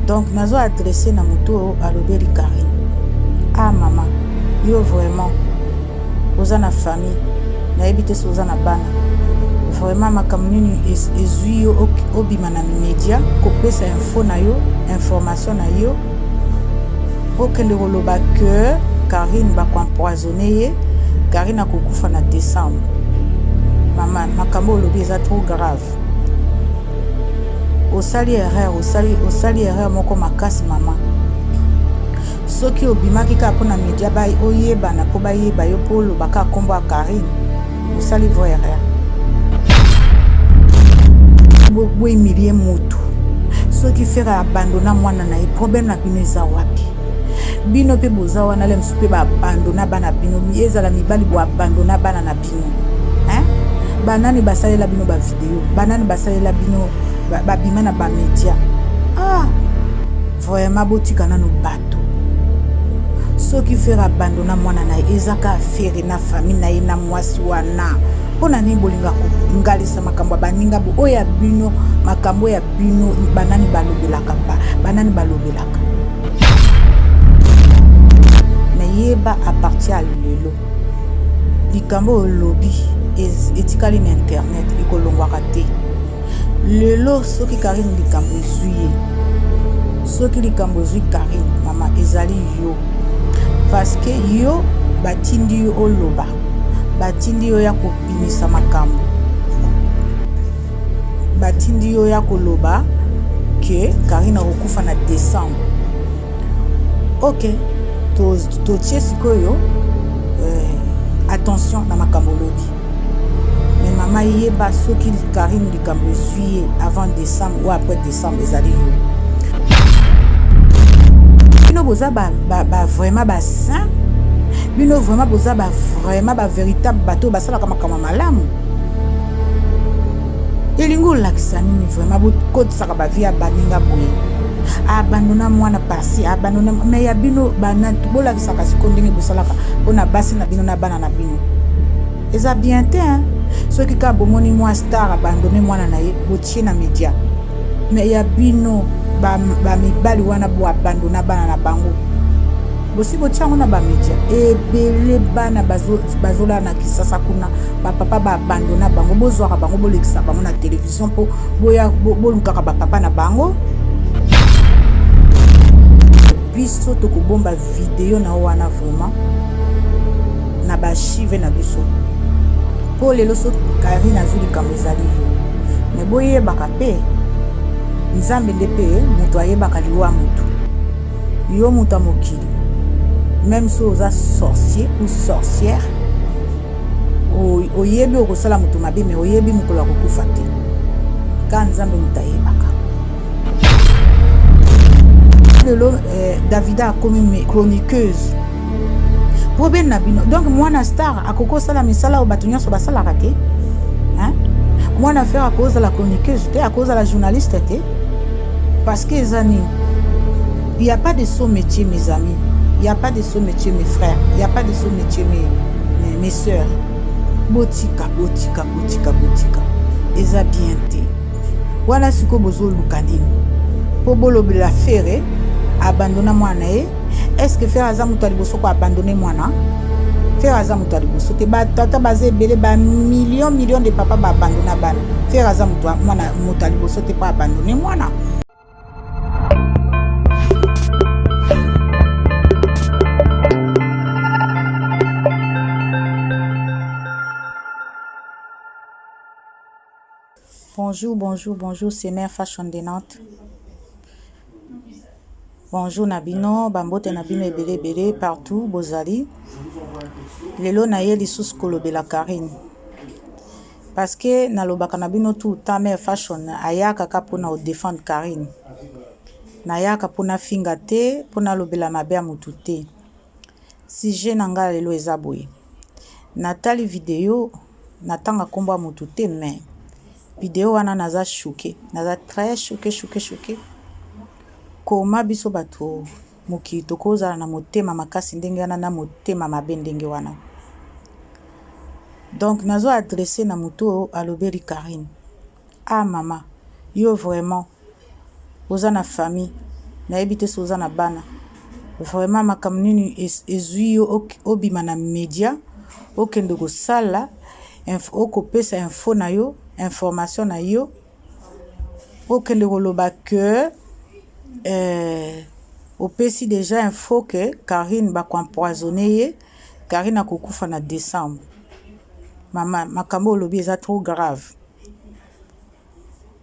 Donc nazo adressé na moto alobeli Karine. Ah maman, yo vraiment oza na famille na ebite so oza na bana. Vraiment makambo nini ezwi yo obima na media kopesa info na yo, information na yo. Okende koloba que Karine ba empoisonné ye, Karine akokufa na décembre. Maman, makambo olobi eza trop grave. Osali erreur moko makasi maman. Soki obimaki ka pona media ba oyeba na po ba yeba yo polo baka kombo a Karine. Osali vo erreur. Bo emilie moto. Soki fera abandona mwana na problème na bino eza wapi? Bino pe boza wana le msupe ba abandona bana bino mieza la mibali bo abandona bana na bino. Hein? Banani basalela bino ba video, banani basalela bino babima na ba media. Ah, vraiment botika na no bato. Soki fera abandona mwana na ezaka affaire na famille na ye na mwasi wana. Pona ni bolinga ko ngalisa makambo baninga bo oya bino makambo ya bino banani balobelaka ba banani balobelaka. Mais yeba a partir à lelo. Likambo lobby etikali na internet ikolongwaka te. Lelo soki Karine likambo ezuye. Soki likambo zui Karine mama ezali yo. Parce que yo batindi yo oloba. Batindi yo ya kopimisa makambo. Batindi yo ya koloba que Karine akokufa na décembre. OK. To tie sikoyo attention na makambo lobi. Mais maman yeba soki Karine likambo ezuye avant décembre ou après décembre ezali yo. Bino boza ba vraiment ba saint. Bino vraiment boza ba vraiment ba véritable bateau basala kama malamu. Elingo lakisa nini vraiment bo kotisaka ba vie baninga boye. Abandona mwana pasi abandona mais ya bino bana bola kisaka sikondingi bosalaka pona basi na bino na bana na bino. Eza bien te hein. Soki ka bomoni mwa star abandonné mwana na ye botie na media. Mais ya bino ba mibali wana bo abandona bana na bango. Bosi botiango na ba media. Ebele bana bazola na kisasa kuna ba papa ba abandona bango bozwaka bango bolekisa bango na télévision po boya bolukaka ba papa na bango. Biso to kubomba video na wana vraiment na ba chive na biso. Po lelo so Karine azuli kamezali yo. Me boye bakape. Nzambe ndepe mutu ayebaka liwa mutu. Yo mutu amokili. Même si oza sorcier ou sorcière. Oyebi okosala mutu mabe me oyebi mukolo akokufa te. Ka nzambe mutu ayebaka. Davida a commis mes chroniqueuses. Problème na bino. Donc moi na star akoko sala misala o batunya so basala raté. Hein? Moi na faire à cause de la chroniqueuse, à cause de la journaliste té. Parce que zani il y a pas de saut métier mes amis. Il y a pas de saut métier mes frères. Il y a pas de saut métier mes sœurs. Botika. Eza bien té. Voilà ce que bozo lukani. Po bolo la faire abandonner mwana e. Est-ce que faire aza mutu aliboso ko abandonner mwana? Faire aza mutu aliboso te ba tata bazé belé ba millions de papa ba abandonner bana. Faire aza mutu mwana mutu aliboso te pas abandonner mwana. Bonjour, c'est Mère Fashion de Nantes. Bonjour Nabino, Bambote Nabino ebele partout, Bozali. Lelo na ye lisusu kolobela Karine. Parce que nalobaka Nabino tout temps Mère Fashion ayaka ka pona o défendre Karine. Nayaka pona finga te, pona lobela mabe ya mutu te. Si je nanga lelo eza boye. Natali video natanga komba mutu te mais vidéo wana naza choqué, naza très choqué. Koma biso bato moki tokoza na motema makasi ndenge wana na motema mabe ndenge wana. Donc nazo adressé na muto alobeli Karine. Ah maman, yo vraiment oza na famille nayebi te soza na bana vraiment makambo nini ezwi yo obima na média okende kosala okopesa info na yo information na yo okende koloba que opesi déjà info que Karine bakoempoisonne ye Karine akokufa na décembre. Mama makambo olobi eza trop grave.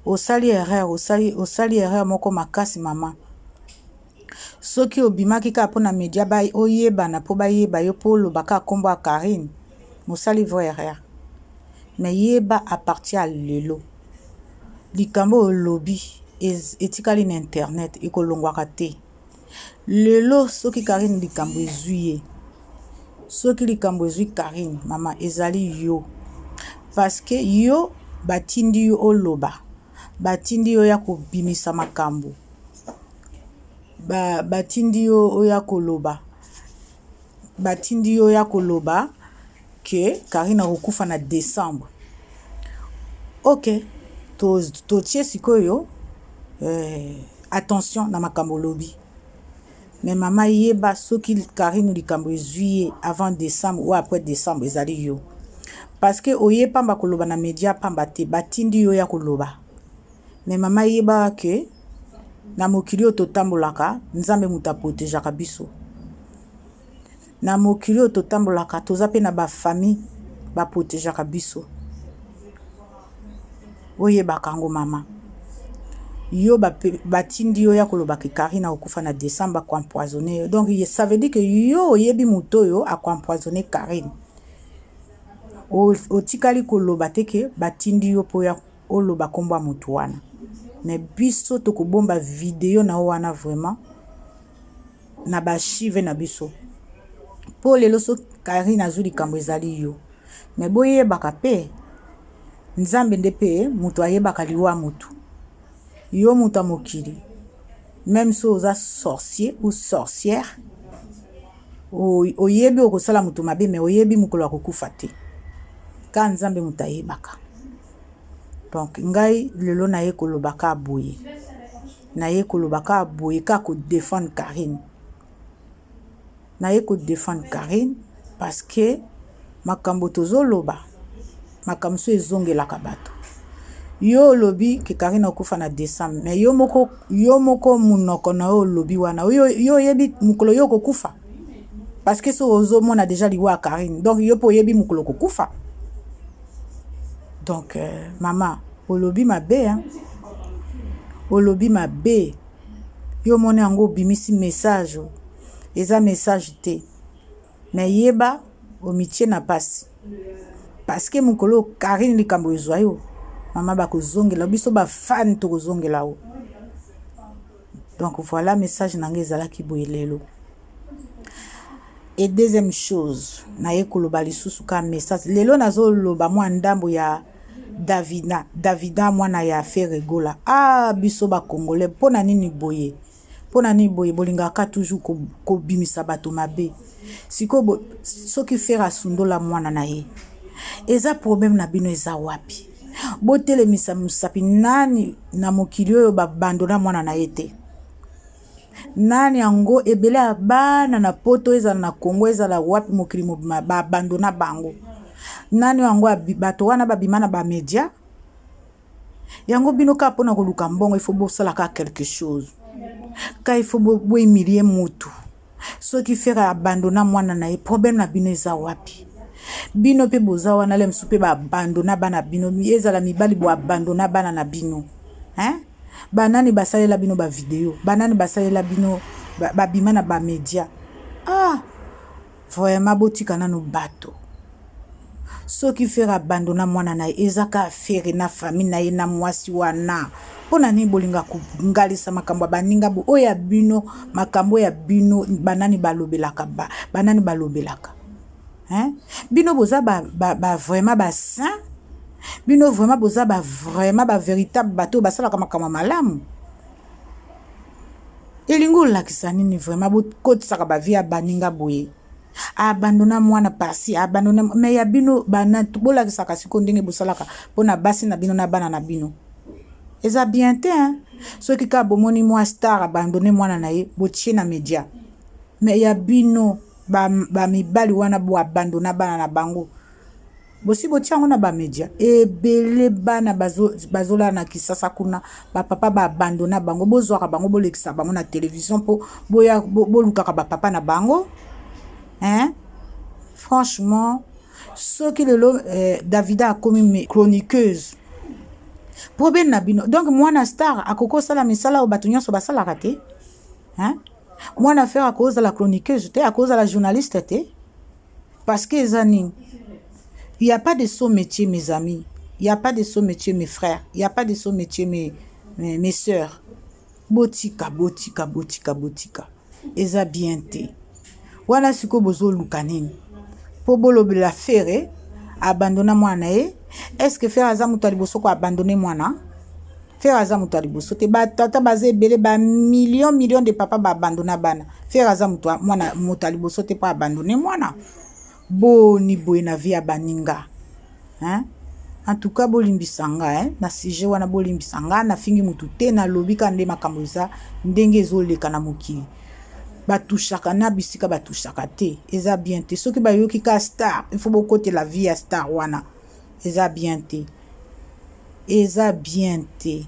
Osali erreur moko makasi mama. Soki obimaki ka pona media bay oyebana po bayeba yo po lobaka kombo a Karine. Mosali vrai erreur. Mais yeba à partir à lelo. Likambo olobi etikali na internet ekolongwaka te. Lelo soki Karine likambo ezuye. Soki likambo ezui Karine mama ezali yo. Parce que yo batindi yo oloba. Batindi yo ya kobimisa makambo. Batindi yo ya koloba. Batindi yo ya koloba que Karine akokufa na décembre. Ok. To tie sikoyo attention na makambo lobi. Mais maman yeba soki Karine likambo ezuye avant décembre ou après décembre ezali yo. Parce que oye pamba koloba na média pamba te batindi yo ya koloba. Mais maman yeba que na mokili oyo totambolaka nzambe muta protégeaka biso. Na mokili oyo totambolaka toza pe na ba famille ba protégeaka biso. Oyeba kango mama. Yo batindi yo ya koloba ke Karine okufa na décembre ko empoisonner. Donc ça veut dire que yo yebi muto yo a empoisonner Karine. Otikali koloba te ke batindi yo po ya oloba kombo mutu wana. Mais biso to kobomba vidéo na wana vraiment na ba chive na biso. Po lelo so Karine azuli likambo ezali yo. Mais boyebaka pe nzambe nde pe mutu ayebaka liwa mutu. Yo muta mokili. Même si oza sorcier ou sorcière. Oyebi okosala mutu mabe mais oyebi mukolo akokufa te. Ka nzambe mutu ayebaka. Donc ngai lelo na ye kolobaka aboye. Na ye kolobaka aboye ka ko défendre Karine. Na ye ko défendre Karine parce que makambo tozoloba. Makambo so ezongelaka bato. Yo lobi ke Karine okufa na décembre mais yo moko munoko na yo lobi wana yo yebi mukolo yo kokufa parce que so ozo mona déjà liwa Karine donc yo po yebi mukolo kokufa. Donc maman olobi mabe hein. Olobi mabe yo mona yango bimisi message eza message te mais yeba omitie na pasi parce que mukolo Karine likambo ezwa yo maman bakozongela biso ba fan to kozongela o. Donc voilà message nange ezalaki boye lelo. Et deuxième chose na ye koloba lisusu ka message lelo nazo loba mwa ndambo ya Davida mwana ya Ferregola. Ah biso ba congolais pona nini boye. Pona nini boye bolingaka toujours ko bimisa bato mabe. Siko soki fera sundola mwana na ye. Eza problème na bino eza wapi? Botelemisa musapi nani na mokili oyo babandona mwana na yete. Nani yango ebele abana na poto ezala na Kongo ezala wapi mokili babandona bango. Nani yango bato wana babimana ba media. Yango bino ka pona koluka mbongo il faut bosala ka quelque chose. Ka il faut boemilie mutu. Soki fera abandona mwana na ye problème na bino eza wapi? Bino pe boza wana le msupe ba abandona bana bino ezala mibali bo abandona bana na bino hein banani basalela bino ba vidéo banani basalela bino babima na ba media ah vraiment botika nanu bato soki fera abandona mwana na ezaka affaire na famille na ye na mwasi wana pona ni bolinga kungalisa makambo baninga bo oya bino makambo ya bino banani balobelaka banani balobelaka. Hein? Bino boza vraiment ba saint. Bino vraiment boza vraiment véritable bateau basala kama malamu. Elingo lakisa nini vraiment bo kotisaka ba via baninga boye. Abandona mwana pasi abandona mais ya bino bana bolakisa kasi ko ndenge bosalaka pona basi na bino na bana na bino. Eza bien te hein. Ceux qui ka bomoni moi star abandonné mwana na ye botie na média. Mais ya bino ba mibali wana bo abandona bana na bango. Bosi botia ngo na ba média ebele bana bazola na kisasa kuna ba papa ba abandona bango bozwaka bango bolekisa bango na télévision po boya bolukaka ba papa na bango. Hein? Franchement, ce qui le Davida a commis chroniqueuse. Problème na bino. Donc moi na star akoko sala misala o batunyo so basala raté. Hein? Moi na faire à cause de la chroniqueuse, à cause de la journaliste, parce que Zani, il n'y a pas de saut métier, mes amis. Il n'y a pas de saut métier, mes frères. Il n'y a pas de saut métier, mes sœurs. Botika. Eza bien te. Voilà ce que bozo lukanini. Po bolo la faire, abandonner moi nae. Est-ce que faire azam utaliboso ko abandonner moi na? Faire azam utaliboso te ba tata bazé belé ba millions de papa ba abandonner bana. Faire azam moi na mutaliboso te pas abandonner moi na. Boni boina via baninga. Hein? En tout cas bolimbisanga hein na sujet wana bolimbisanga na fingi mutu te na lobika nde makamboza ndenge ezoleka na mokili. Batushaka na bisika batushaka te. Eza bien te. Soki ba yoki ka star, il faut beaucoup la vie à star wana. Eza bien te. Eza bien te.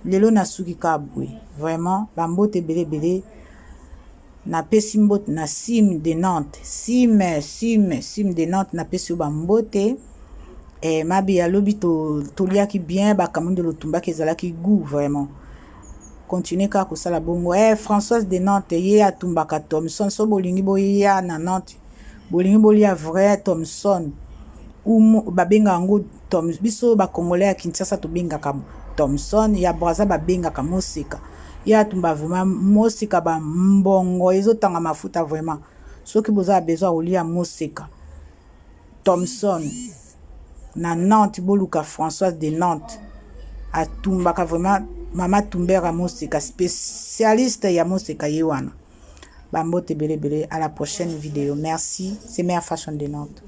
Lelo na suki ka bwe. Vraiment, bambote belé. Na pesimbote na sim de Nantes. Sim de Nantes na pesi bambote. Mabi ya lobi to liaki bien bakamundo lotumba kezala ki goût vraiment. Continuez ka kosala bongo. Françoise de Nantes ye atumbaka Thomson so bolingi boya na Nantes. Bolingi bolia vrai Thomson. Ou babenga ngo Thomson. Biso ba Congolais ya Kinshasa to bengaka Thomson ya Braza babengaka Mosika. Ya tumba vraiment Mosika ba mbongo ezotanga mafuta vraiment. Soki boza besoin olia Mosika. Thomson na Nantes boluka Françoise de Nantes atumbaka vraiment Mama Tumbera Mosika spécialiste ya Mosika yewana. Bambote belé à la prochaine vidéo. Merci, c'est Mère Fashion de Nantes.